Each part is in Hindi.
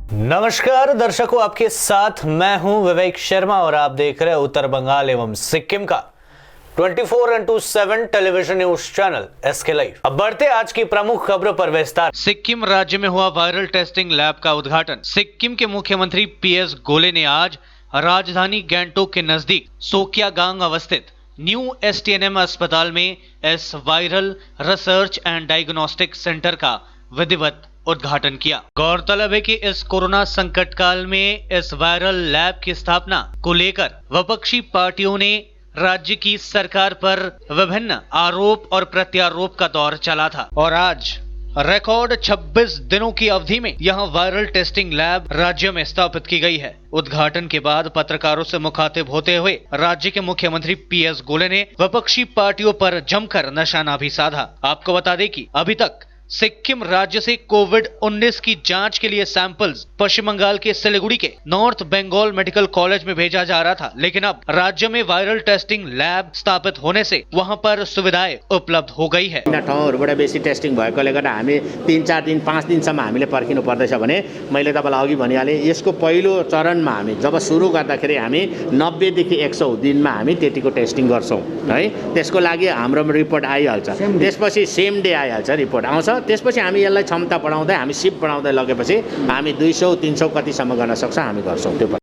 नमस्कार दर्शकों, आपके साथ मैं हूं विवेक शर्मा और आप देख रहे हैं उत्तर बंगाल एवं सिक्किम का 24x7 television news channel SK live. अब बढ़ते आज की प्रमुख खबरों पर विस्तार। सिक्किम राज्य में हुआ वायरल टेस्टिंग लैब का उद्घाटन। सिक्किम के मुख्यमंत्री पीएस गोले ने आज राजधानी गैंगटोक के नजदीक सोक्यागांग अवस्थित न्यू एसटीएनएम अस्पताल में इस viral research and diagnostic centre का विधिवत उद्घाटन किया। गौरतलब है कि इस कोरोना संकट काल में इस वायरल लैब की स्थापना को लेकर विपक्षी पार्टियों ने राज्य की सरकार पर विभिन्न आरोप और प्रत्यारोप का दौर चला था और आज रिकॉर्ड 26 दिनों की अवधि में यहां वायरल टेस्टिंग लैब राज्य में स्थापित की गई है। उद्घाटन के बाद पत्रकारों से मुखातिब होते हुए राज्य के मुख्यमंत्री पीएस गोले ने विपक्षी पार्टियों पर जमकर निशाना भी साधा। आपको बता दें कि अभी तक सिक्किम राज्य से कोविड-19 की जांच के लिए सैंपल्स पश्चिम बंगाल के सिलीगुड़ी के नॉर्थ बंगाल मेडिकल कॉलेज में भेजा जा रहा था, लेकिन अब राज्य में वायरल टेस्टिंग लैब स्थापित होने से वहां पर सुविधाएं उपलब्ध हो गई है। ठाउँहरूबाट बेसी टेस्टिङ भएकोले गर्दा हामी 3-4 दिन 5 दिनसम्म हामीले पर्खिनु पर्दैछ भने मैले तपाईलाई अघि भनिहालेँ, यसको पहिलो चरणमा हामी जब सुरु गर्दाखेरि हामी 90 देखि 100 दिनमा हामी त्यतिको टेस्टिङ गर्छौं है। त्यसको लागि हाम्रो रिपोर्ट आइहाल्छ, त्यसपछि सेम डे आइहाल्छ, रिपोर्ट आउँछ। त्यसपछि हामी यसलाई क्षमता बढाउँदै हामी शिफ्ट बढाउँदै लगेपछि हामी 200-300 कतिसम्म गर्न सक्छौं, हामी गर्छौं। त्यो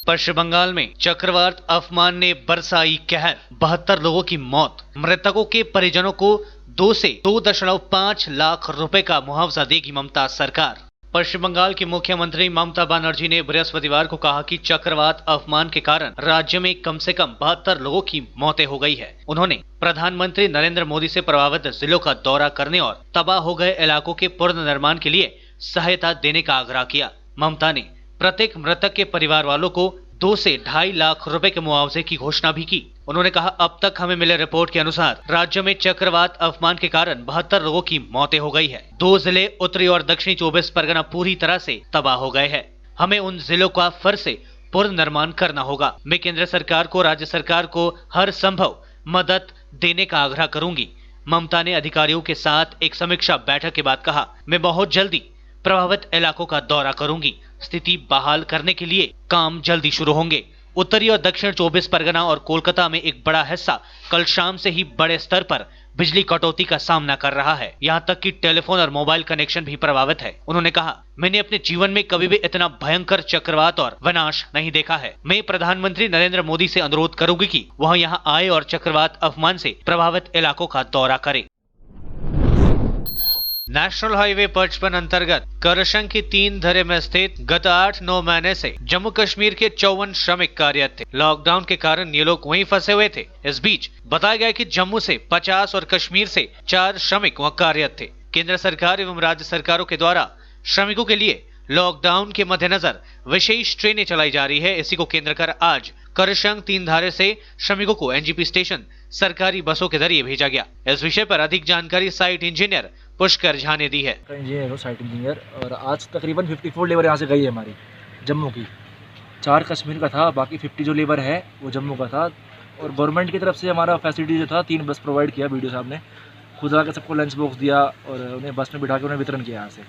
पश्चिम बंगाल में चक्रवात अफमान ने बरसाई कहर, 72 लोगों की मौत। मृतकों के परिजनों को 2 से 2.5 लाख रुपए का मुआवजा देगी ममता सरकार। पश्चिम बंगाल की मुख्यमंत्री ममता बनर्जी ने बृहस्पतिवार को कहा कि चक्रवात अफमान के कारण राज्य में कम से कम 72 लोगों की मौतें हो गई है। उन्होंने प्रधानमंत्री नरेंद्र मोदी से प्रभावित जिलों का दौरा करने और तबाह हो गए इलाकों के पुनर्निर्माण के लिए सहायता देने का आग्रह किया। ममता ने प्रत्येक मृतक के परिवार वालों को 2 से 2.5 लाख रुपए के मुआवजे की घोषणा भी की। उन्होंने कहा, अब तक हमें मिले रिपोर्ट के अनुसार राज्य में चक्रवात अफमान के कारण 72 लोगों की मौतें हो गई है। 2 जिले उत्तरी और दक्षिणी 24 परगना पूरी तरह से तबाह हो गए हैं। हमें उन जिलों का फिर से पुनर्निर्माण करना होगा। मैं केंद्र सरकार को, राज्य सरकार को हर संभव मदद देने का आग्रह करूंगी। ममता ने अधिकारियों के साथ एक समीक्षा बैठक के बाद कहा, मैं बहुत जल्दी प्रभावित इलाकों का दौरा करूंगी। स्थिति बहाल करने के लिए काम जल्दी शुरू होंगे। उत्तरी और दक्षिण 24 परगना और कोलकाता में एक बड़ा हिस्सा कल शाम से ही बड़े स्तर पर बिजली कटौती का सामना कर रहा है। यहां तक कि टेलीफोन और मोबाइल कनेक्शन भी प्रभावित है। उन्होंने कहा, मैंने अपने जीवन में कभी भी इतना भयंकर चक्रवात और विनाश नहीं देखा है। मैं प्रधानमंत्री नरेंद्र मोदी से अनुरोध करूंगी कि वह यहां आए और चक्रवात अफमान से प्रभावित इलाकों का दौरा करे। नेशनल हाईवे 55 अंतर्गत करशंग की 3 धरे में स्थित गत 8-9 महीने से जम्मू कश्मीर के 54 श्रमिक कार्यरत थे। लॉकडाउन के कारण ये लोग वहीं फंसे हुए थे। इस बीच बताया गया कि जम्मू से 50 और कश्मीर से 4 श्रमिक वहां कार्यरत थे। केंद्र सरकार एवं राज्य सरकारों के द्वारा श्रमिकों के लिए लॉकडाउन के मद्देनजर विशेष ट्रेनें चलाई जा रही है। इसी को केंद्र कर आज करशंग 3 धारे से श्रमिकों को एनजीपी स्टेशन सरकारी बसों के जरिए भेजा गया। इस विषय पर अधिक जानकारी साइट इंजीनियर पुष्कर झा ने दी है। इंजीनियर हूँ, साइट इंजीनियर, और आज तकरीबन 54 लेबर यहाँ से गई है हमारी जम्मू की। 4 कश्मीर का था, बाकी 50 जो लेबर है वो जम्मू का था। और गवर्नमेंट की तरफ से हमारा फैसिलिटी जो था 3 बस प्रोवाइड किया। वीडियो साहब ने खुद आकर सबको लंच बॉक्स दिया और उन्हें बस में बिठा के उन्हें वितरण किया। यहाँ से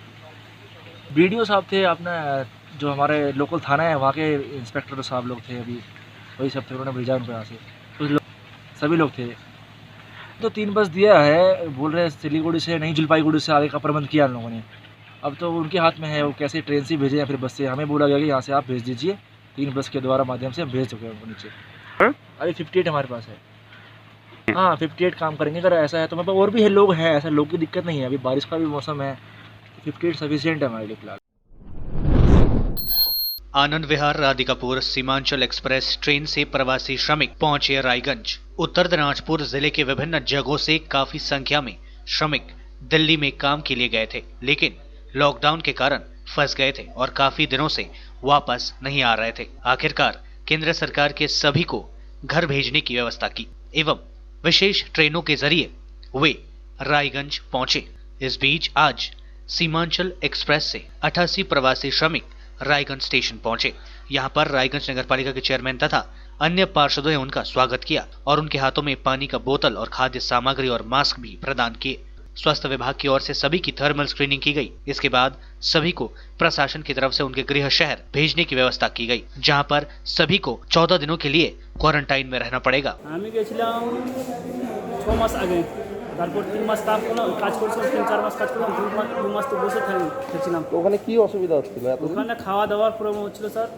वीडियो साहब थे, अपना जो हमारे लोकल थाना है वहाँ के इंस्पेक्टर साहब लोग थे, अभी वही सब थे, उन्होंने भेजा उनको यहाँ से। कुछ लोग, सभी लोग थे। तो 3 बस दिया है, बोल रहे हैं सिलीगुड़ी से नहीं, जलपाईगुड़ी से आगे का प्रबंध किया उन लोगों ने। अब तो उनके हाथ में है वो कैसे ट्रेन से भेजें या फिर बस से। हमें बोला गया कि यहाँ से आप भेज दीजिए, 3 बस के द्वारा माध्यम से हम भेज चुके हैं उनको नीचे। अभी 58 हमारे पास है। हाँ, 58 काम करेंगे। अगर ऐसा है तो मतलब और भी है, लोग हैं, ऐसा लोग की दिक्कत नहीं है। अभी बारिश का भी मौसम है, 58 सफिशिएंट है हमारे लिए फिलहाल। आनंद विहार राधिकापुर सीमांचल एक्सप्रेस ट्रेन से प्रवासी श्रमिक पहुंचे रायगंज। उत्तर दिनाजपुर जिले के विभिन्न जगहों से काफी संख्या में श्रमिक दिल्ली में काम के लिए गए थे, लेकिन लॉकडाउन के कारण फंस गए थे और काफी दिनों से वापस नहीं आ रहे थे। आखिरकार केंद्र सरकार के सभी को घर भेजने की व्यवस्था की एवं विशेष ट्रेनों के जरिए वे रायगंज पहुंचे। इस बीच आज सीमांचल एक्सप्रेस से 88 प्रवासी श्रमिक रायगंज स्टेशन पहुंचे। यहां पर रायगंज नगर पालिका के चेयरमैन तथा अन्य पार्षदों ने उनका स्वागत किया और उनके हाथों में पानी का बोतल और खाद्य सामग्री और मास्क भी प्रदान किए। स्वास्थ्य विभाग की ओर से सभी की थर्मल स्क्रीनिंग की गई। इसके बाद सभी को प्रशासन की तरफ से उनके गृह शहर भेजने की व्यवस्था की गई, जहां पर सभी को 14 दिनों के लिए क्वारंटाइन में रहना पड़ेगा। আমি গেছিলাম 6 মাস আগে, তারপর 3 মাস কাজ করছিলাম, 3-4 মাস কাজ করলাম, 2 মাস তো বসে থাকছিলাম। ওখানে কি অসুবিধা হচ্ছিল এত? ওখানে খাওয়া দাওয়ার প্রবলেম হচ্ছিল স্যার,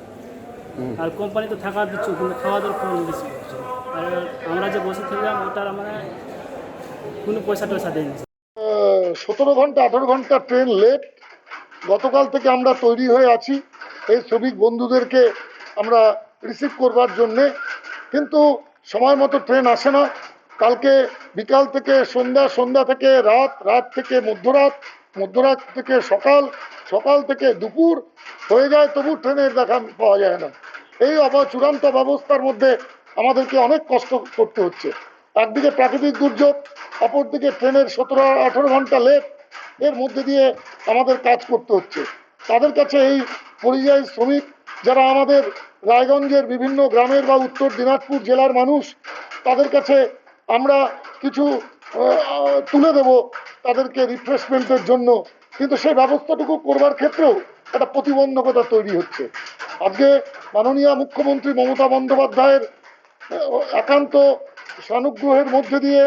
আর কোম্পানি তো থাকা দিচ্ছে কিন্তু খাওয়া দাওয়ার প্রবলেম বেশি হচ্ছে। আর আমরা যে বসে থাকলাম ওটার মানে কোনো পয়সা টয়সা দেয়নি। 17 ঘন্টা 18 ঘন্টা ট্রেন লেট। গতকাল থেকে আমরা তৈরি হয়ে আছি এই শ্রমিক বন্ধুদেরকে আমরা রিসিভ করবার জন্যে, কিন্তু সময় মতো ট্রেন আসে না। কালকে বিকাল থেকে সন্ধ্যা, সন্ধ্যা থেকে রাত, রাত থেকে মধ্যরাত, মধ্যরাত থেকে সকাল, সকাল থেকে দুপুর হয়ে যায়, তবু ট্রেনের দেখা পাওয়া যায় না। এই চূড়ান্ত ব্যবস্থার মধ্যে আমাদেরকে অনেক কষ্ট করতে হচ্ছে। একদিকে প্রাকৃতিক দুর্যোগ, অপরদিকে ট্রেনের 17-18 ঘন্টা লেট, এর মধ্যে দিয়ে আমাদের কাজ করতে হচ্ছে। তাদের কাছে এই পরিযায়ী শ্রমিক যারা আমাদের রায়গঞ্জের বিভিন্ন গ্রামের বা উত্তর দিনাজপুর জেলার মানুষ, তাদের কাছে আমরা কিছু তুলে দেব তাদেরকে রিফ্রেশমেন্টের জন্য, কিন্তু সেই ব্যবস্থাটুকু করবার ক্ষেত্রেও একটা প্রতিবন্ধকতা তৈরি হচ্ছে। আজকে মাননীয় মুখ্যমন্ত্রী মমতা বন্দ্যোপাধ্যায়ের একান্ত সানুগ্রহের মধ্যে দিয়ে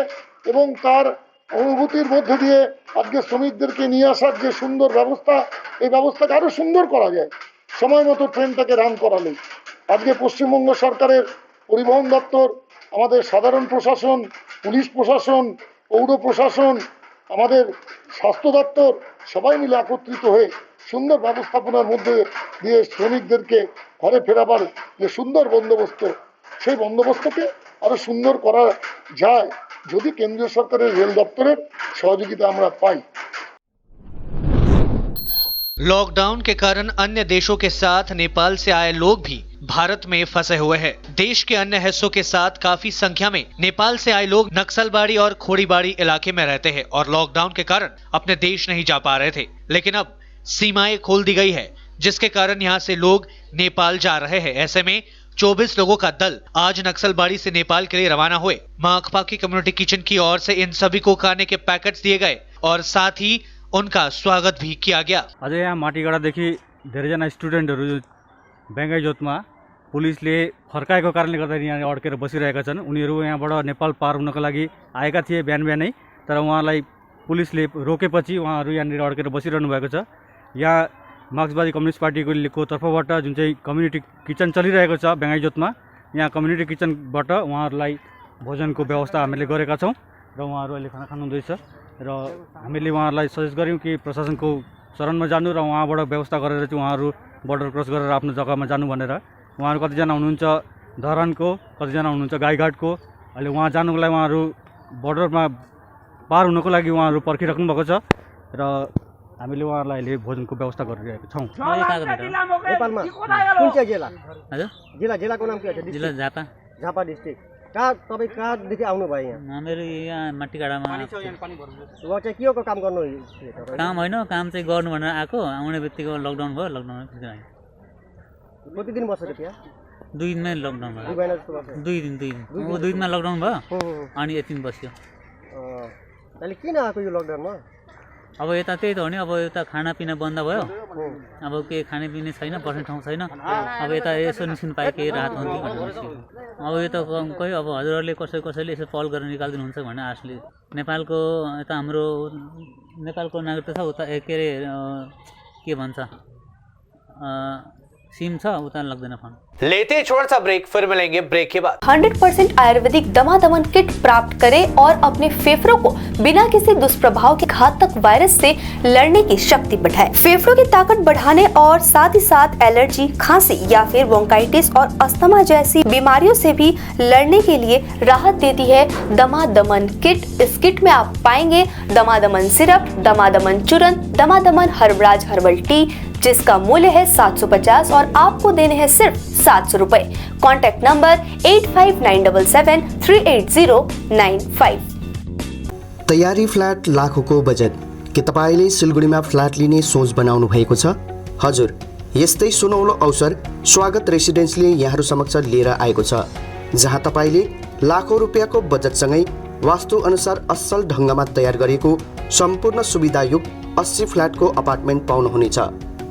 এবং তার অনুভূতির মধ্যে দিয়ে আজকে শ্রমিকদেরকে নিয়ে আসার যে সুন্দর ব্যবস্থা, এই ব্যবস্থাকে আরও সুন্দর করা যায় সময় মতো ট্রেনটাকে রান করালে। আজকে পশ্চিমবঙ্গ সরকারের পরিবহন দপ্তর, আমাদের সাধারণ প্রশাসন, পুলিশ প্রশাসন, পৌর প্রশাসন, আমাদের স্বাস্থ্য দপ্তর সবাই মিলে একত্রিত হয়ে সুন্দর ব্যবস্থাপনার মধ্যে দিয়ে শ্রমিকদেরকে ঘরে ফেরাবার যে সুন্দর বন্দোবস্ত, সেই বন্দোবস্তকে আরও সুন্দর করা যায় যদি কেন্দ্রীয় সরকারের রেল দপ্তরের সহযোগিতা আমরা পাই। लॉकडाउन के कारण अन्य देशों के साथ नेपाल से आए लोग भी भारत में फंसे हुए हैं। देश के अन्य हिस्सों के साथ काफी संख्या में नेपाल से आए लोग नक्सलबाड़ी और खोड़ीबाड़ी इलाके में रहते हैं और लॉकडाउन के कारण अपने देश नहीं जा पा रहे थे, लेकिन अब सीमाएं खोल दी गई है, जिसके कारण यहाँ से लोग नेपाल जा रहे हैं। ऐसे में 24 लोगों का दल आज नक्सलबाड़ी से नेपाल के लिए रवाना हुए। मां अखपा की कम्युनिटी किचन की ओर से इन सभी को खाने के पैकेट्स दिए गए और साथ ही उनका स्वागत भी किया गया। आज यहाँ माटीगाडादेखि धेरैजना स्टुडेन्टहरू बेङ्गाई जोतमा पुलिसले फर्काएको कारणले गर्दा यहाँ अड्केर बसिरहेका छन्। उनीहरू यहाँबाट नेपाल पार हुनको लागि आएका थिए बिहान बिहानै, तर उहाँलाई पुलिसले रोकेपछि उहाँहरू यहाँनिर अड्केर बसिरहनु भएको छ। यहाँ मार्क्सवादी कम्युनिस्ट पार्टीको तर्फबाट जुन चाहिँ कम्युनिटी किचन चलिरहेको छ बेङ्गाई जोतमा, यहाँ कम्युनिटी किचनबाट उहाँहरूलाई भोजनको व्यवस्था हामीले गरेका छौँ र उहाँहरू अहिले खाना खानुहुँदैछ र हामीले उहाँहरूलाई सजेस्ट गऱ्यौँ कि प्रशासनको शरणमा जानु र उहाँबाट व्यवस्था गरेर चाहिँ उहाँहरू बर्डर क्रस गरेर आफ्नो जग्गामा जानु भनेर। उहाँहरू कतिजना हुनुहुन्छ धरानको, कतिजना हुनुहुन्छ गाईघाटको। अहिले उहाँ जानुको लागि उहाँहरू बर्डरमा पार हुनको लागि उहाँहरू पर्खिराख्नु भएको छ र हामीले उहाँहरूलाई अहिले भोजनको व्यवस्था गरिरहेका छौँ। नेपालमा कुन चाहिँ जिल्ला? हजुर, जिल्लाको नाम के हो? जिल्ला झापा। झापा डिस्ट्रिक्ट। तपाईँ कहाँदेखि आउनुभयो यहाँ? मेरो यहाँ माटीगाडामा। उहाँ चाहिँ के को काम गर्नु? काम होइन, काम चाहिँ गर्नु भनेर आएको। आउने बित्तिकै लकडाउन भयो, लकडाउन कति दिन बसेको थियो? 2 दिनमै लकडाउन भयो। 2 महिना जस्तो बस्यो? 2 दिनमा लकडाउन भयो अनि यति दिन बस्यो। अहिले किन आएको यो लकडाउनमा? अब यता त्यही त हो नि, अब यता खानापिना बन्द भयो, अब के खाने पिने छैन, बस्ने ठाउँ छैन। अब यता यसो निस्किनु पाए केही राहत हुन्थ्यो भनेर निस्केको। अब यो त कोही अब हजुरहरूले कसैले यसो पहल गरेर निकालिदिनुहुन्छ भन्ने आशले। नेपालको यता हाम्रो नेपालको नागरिकता छ, उता के अरे के भन्छ सिम छ, उता लाग्दैन फोन। लेते हैं छोटा सा ब्रेक, फिर मिलेंगे ब्रेक के बाद। 100% आयुर्वेदिक दमादमन किट प्राप्त करें और अपने फेफड़ों को बिना किसी दुष्प्रभाव के घातक वायरस से लड़ने की शक्ति बढ़ाएं। फेफड़ों की ताकत बढ़ाने और साथ ही साथ एलर्जी, खांसी या फिर ब्रोंकाइटिस और अस्थमा जैसी बीमारियों से भी लड़ने के लिए राहत देती है दमादमन किट। इस किट में आप पाएंगे दमादमन सिरप, दमादमन चूर्ण, दमादमन हर्बराज हर्बल टी, जिसका मूल्य है 750 और आपको देने हैं सिर्फ 700 रुपए। Contact number 8597738095। तयारी फ्ल्याट लाखौंको बजेट के तपाईले सिलगढीमा फ्ल्याट लिने सोच बनाउनु भएको छ? हजुर, यस्तै सुनौलो अवसर स्वागत रेसिडेन्सले यहाँहरु समक्ष लिएर आएको छ, जहाँ तपाईले लाखौं रुपैयाँको बजेटसँगै वास्तु अनुसार असल ढंगमा तयार गरेको सम्पूर्ण सुविधायुक्त 80 फ्ल्याटको अपार्टमेन्ट पाउनुहुनेछ।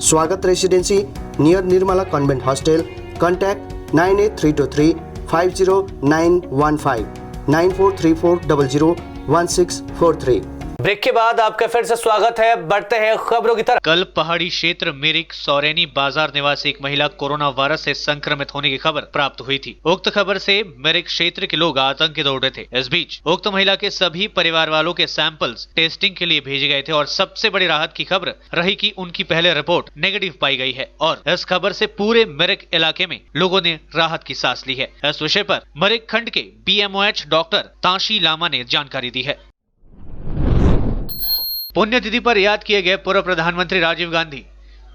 Swagat residency near Nirmala convent hostel. Contact 9832350915 9434001643। Break के बाद आपका फिर से स्वागत है। बढ़ते हैं खबरों की तरफ। कल पहाड़ी क्षेत्र मिरिक सौरेनी बाजार निवासी एक महिला कोरोना वायरस से संक्रमित होने की खबर प्राप्त हुई थी। उक्त खबर से मिरिक क्षेत्र के लोग आतंकित हो रहे थे। इस बीच उक्त महिला के सभी परिवार वालों के सैंपल्स टेस्टिंग के लिए भेजे गए थे और सबसे बड़ी राहत की खबर रही कि उनकी पहले रिपोर्ट नेगेटिव पाई गई है और इस खबर से पूरे मिरिक इलाके में लोगों ने राहत की सांस ली है। इस विषय पर मिरिक खंड के BMOH डॉक्टर ताशी लामा ने जानकारी दी है। पुण्यतिथि पर याद किए गए पूर्व प्रधानमंत्री राजीव गांधी।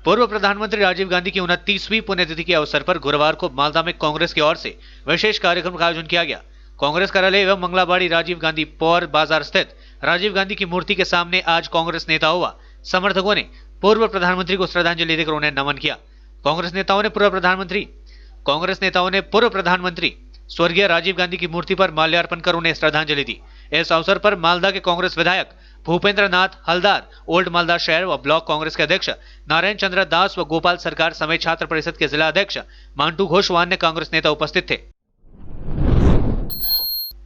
पूर्व प्रधानमंत्री राजीव गांधी की 29वीं पुण्यतिथि के अवसर पर गुरुवार को मालदा में कांग्रेस की ओर से विशेष कार्यक्रम का आयोजन किया गया। कांग्रेस कार्यालय एवं मंगलाबाड़ी राजीव गांधी पौर बाजार स्थित राजीव गांधी की मूर्ति के सामने आज कांग्रेस नेताओं व समर्थकों ने पूर्व प्रधानमंत्री को श्रद्धांजलि देकर उन्हें नमन किया। कांग्रेस नेताओं ने पूर्व प्रधानमंत्री स्वर्गीय राजीव गांधी की मूर्ति पर माल्यार्पण कर उन्हें श्रद्धांजलि दी। इस अवसर पर मालदा के कांग्रेस विधायक भूपेंद्र नाथ हलदार, ओल्ड मालदा शहर व ब्लॉक कांग्रेस के अध्यक्ष नारायण चंद्र दास व गोपाल सरकार समेत छात्र परिषद के जिला अध्यक्ष मांटू घोष व अन्य कांग्रेस नेता उपस्थित थे।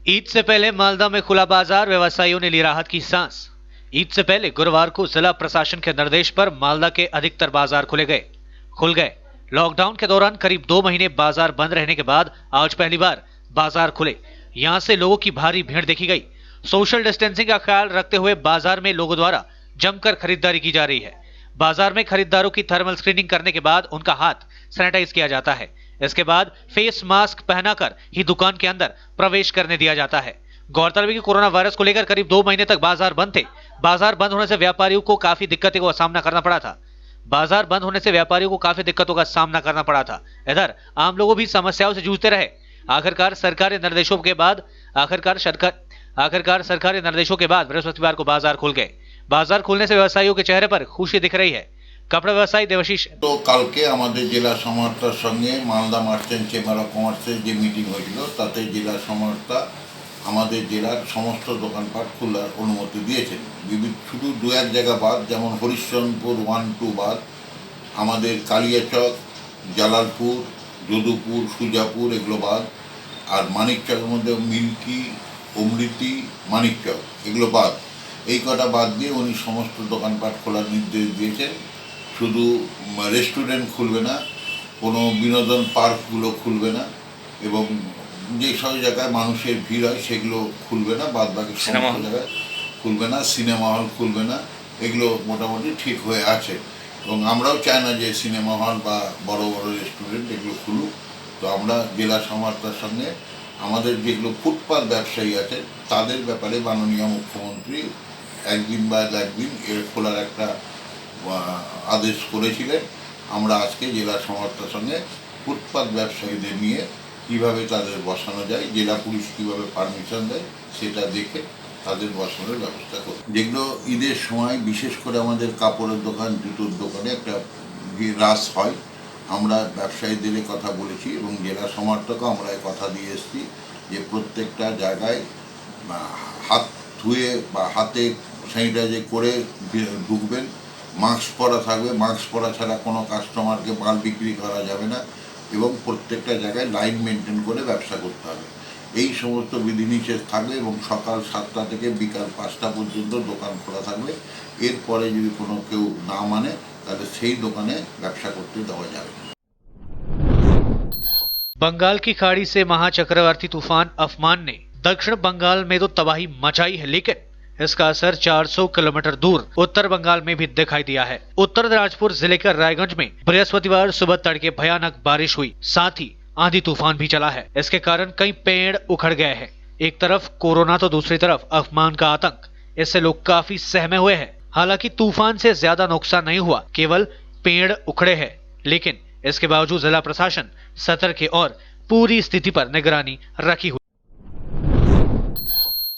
ईद से पहले मालदा में खुला बाजार, व्यवसायियों ने ली राहत की सांस। ईद से पहले गुरुवार को जिला प्रशासन के निर्देश पर मालदा के अधिकतर बाजार खुल गए। लॉकडाउन के दौरान करीब 2 महीने बाजार बंद रहने के बाद आज पहली बार बाजार खुले। यहां से लोगों की भारी भीड़ देखी गई। सोशल डिस्टेंसिंग का ख्याल रखते हुए बाजार में लोगों द्वारा जमकर खरीदारी की जा रही है। बाजार में खरीदारों की थर्मल स्क्रीनिंग करने के बाद उनका हाथ सैनिटाइज किया जाता है। इसके बाद फेस मास्क पहनाकर ही दुकान के अंदर प्रवेश करने दिया जाता है। गौरतलब है कि कोरोना वायरस को लेकर करीब 2 महीने तक बाजार बंद थे। बाजार बंद होने से व्यापारियों को काफी दिक्कतों का सामना करना पड़ा था। इधर आम लोगों भी समस्याओं से जूझते रहे। आखिरकार सरकारी निर्देशों के बाद बृहस्पतिवार को बाजार खुल गए। बाजार खुलने से व्यवसायियों के चेहरे पर खुशी दिख रही है। कपड़ा व्यवसायी देवाशीष तो কালকে আমাদের জেলা সমাহর্তার সঙ্গে মালদা মার্চেন্ট চেম্বার অফ কমার্সের যে মিটিং হয়েছিল তাতে জেলা সমাহর্তা আমাদের জেলার সমস্ত দোকানপাট খোলার অনুমতি দিয়েছেন। শুধু 2-1 জায়গা বাদ, যেমন হরিশ্চন্দ্রপুর 1-2 বাদ, আমাদের কালিয়াচক, জালালপুর, যদুপুর, সুজাপুর এগুলো বাদ, আর মানিকচকের মধ্যে মিল্কি, অমৃতি, মানিকচক এগুলো বাদ। এই কটা বাদ দিয়ে উনি সমস্ত দোকানপাট খোলার নির্দেশ দিয়েছেন। শুধু রেস্টুরেন্ট খুলবে না, কোনো বিনোদন পার্কগুলো খুলবে না এবং যে সব জায়গায় মানুষের ভিড় হয় সেগুলো খুলবে না, বাদ বাকি সমস্ত জায়গায় খুলবে না। সিনেমা হল খুলবে না, এগুলো মোটামুটি ঠিক হয়ে আছে এবং আমরাও চাই না যে সিনেমা হল বা বড় বড় রেস্টুরেন্ট এগুলো খুলুক। তো আমরা জেলা সমাহর্তার সঙ্গে আমাদের যেগুলো ফুটপাত ব্যবসায়ী আছে তাদের ব্যাপারে মাননীয় মুখ্যমন্ত্রী একদিন বা একদিন এর খোলার একটা আদেশ করেছিলেন। আমরা আজকে জেলা সমাহর্তার সঙ্গে ফুটপাত ব্যবসায়ীদের নিয়ে কীভাবে তাদের বসানো যায়, জেলা পুলিশ কীভাবে পারমিশন দেয় সেটা দেখে তাদের বসানোর ব্যবস্থা করি। যেগুলো ঈদের সময় বিশেষ করে আমাদের কাপড়ের দোকান, জুতোর দোকানে একটা হ্রাস হয়, আমরা ব্যবসায়ীদের কথা বলেছি এবং জেলা সমাহর্তাকে আমরা কথা দিয়ে এসেছি যে প্রত্যেকটা জায়গায় হাত ধুয়ে বা হাতে স্যানিটাইজার করে ঢুকবেন, মাস্ক পরা থাকবে, মাস্ক পরা ছাড়া কোনো কাস্টমারকে মাল বিক্রি করা যাবে না এবং প্রত্যেকটা জায়গায় লাইন মেনটেন করে ব্যবসা করতে হবে। এই সমস্ত বিধিনিষেধ থাকবে এবং সকাল 7টা থেকে বিকাল 5টা পর্যন্ত দোকান খোলা থাকবে। এরপরে যদি কোনো কেউ না মানে তাহলে সেই দোকানে ব্যবসা করতে দেওয়া যাবে না। बंगाल की खाड़ी से महाचक्रवाती तूफान अफमान ने दक्षिण बंगाल में तो तबाही मचाई है, लेकिन इसका असर 400 किलोमीटर दूर उत्तर बंगाल में भी दिखाई दिया है। उत्तर दिनाजपुर जिले के रायगंज में बृहस्पतिवार सुबह तड़के भयानक बारिश हुई, साथ ही आंधी तूफान भी चला है। इसके कारण कई पेड़ उखड़ गए हैं। एक तरफ कोरोना तो दूसरी तरफ अफमान का आतंक। इससे लोग काफी सहमे हुए हैं। हालांकि तूफान से ज्यादा नुकसान नहीं हुआ, केवल पेड़ उखड़े हैं, लेकिन इसके बावजूद जिला प्रशासन सतर्क है और पूरी स्थिति पर निगरानी रखी हुई।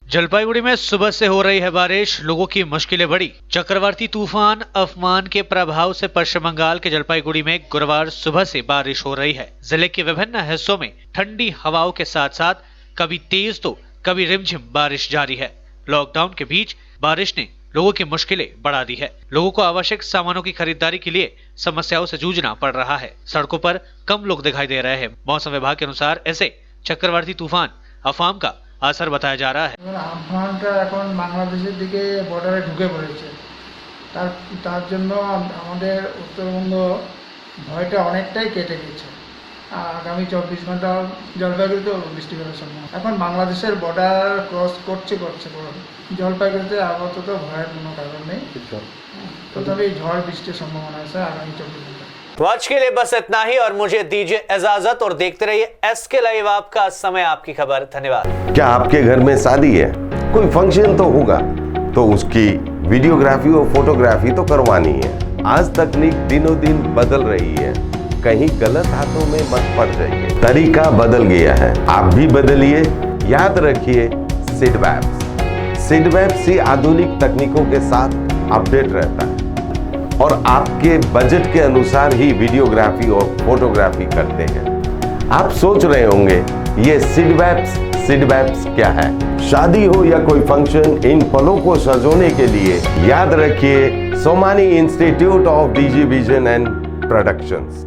जलपाईगुड़ी में सुबह से हो रही है बारिश, लोगों की मुश्किलें बढ़ी। चक्रवाती तूफान अफमान के प्रभाव से पश्चिम बंगाल के जलपाईगुड़ी में गुरुवार सुबह से बारिश हो रही है। जिले के विभिन्न हिस्सों में ठंडी हवाओं के साथ साथ कभी तेज तो कभी रिमझिम बारिश जारी है। लॉकडाउन के बीच बारिश ने लोगों की मुश्किलें बढ़ा दी है। लोगों को आवश्यक सामानों की खरीदारी के लिए समस्याओं से जूझना पड़ रहा है। सड़कों पर कम लोग दिखाई दे रहे हैं। मौसम विभाग के अनुसार ऐसे चक्रवाती तूफान अफाम का असर बताया जा रहा है। আমফানটা এখন বাংলাদেশের দিকে বর্ডারে ঢুকে পড়েছে, তার জন্য আমাদের উত্তরবঙ্গ ভয়টা অনেকটাই কেটে গেছে। আগামী 24 ঘন্টা জলপাইগুড়িতে বৃষ্টি হওয়ার সম্ভাবনা। এখন বাংলাদেশের বর্ডার ক্রস করছে জলপাইগুড়িতে আপাতত ভয়ের কোনো কারণ নেই, তথাপি ঝড় বৃষ্টির সম্ভাবনা আছে আগামী 24 ঘন্টা। तो आज के लिए बस इतना ही और मुझे दीजिए इजाजत और देखते रहिए SK लाइव, आपका समय आपकी खबर। धन्यवाद। क्या आपके घर में शादी है, कोई फंक्शन तो होगा, तो उसकी वीडियोग्राफी और फोटोग्राफी तो करवानी है। आज तकनीक दिनों दिन बदल रही है, कहीं गलत हाथों में मत पड़ जाइए। तरीका बदल गया है, आप भी बदलिए। याद रखिए सिडवैप्स ही आधुनिक तकनीकों के साथ अपडेट रहता है और आपके बजट के अनुसार ही वीडियोग्राफी और फोटोग्राफी करते हैं। आप सोच रहे होंगे ये सिडवैप्स क्या है? शादी हो या कोई फंक्शन, इन पलों को सजोने के लिए याद रखिए Somani institute of digi vision and productions.